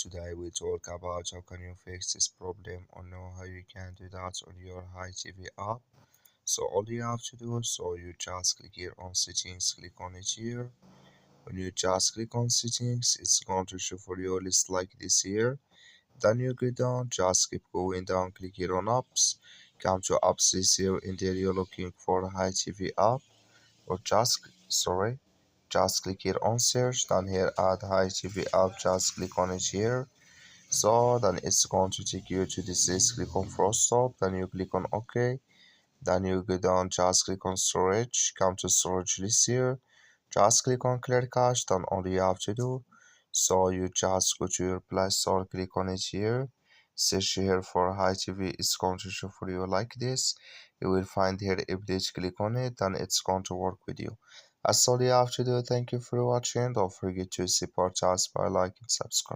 Today we talk about how can you fix this problem or know how you can do that on your HiTv app. So all you have to do, so you just click here on settings, click on it here. When you just click on settings, it's going to show for you a list like this here. Then you go down, just keep going down, click here on apps. Come to apps this here, in there you're looking for HiTv app or just click here on search. Then here add HiTv app, just click on it here. So then it's going to take you to this list. Click on first stop, then you click on OK. Then you go down, just click on storage, come to storage list here, just click on clear cache. Then all you have to do, so you just go to your Play Store, click on it here, search here for HiTv. It's going to show for you like this. You will find here update, click on it, then it's going to work with you. That's all you have to do. Thank you for watching. Don't forget to support us by liking, subscribe.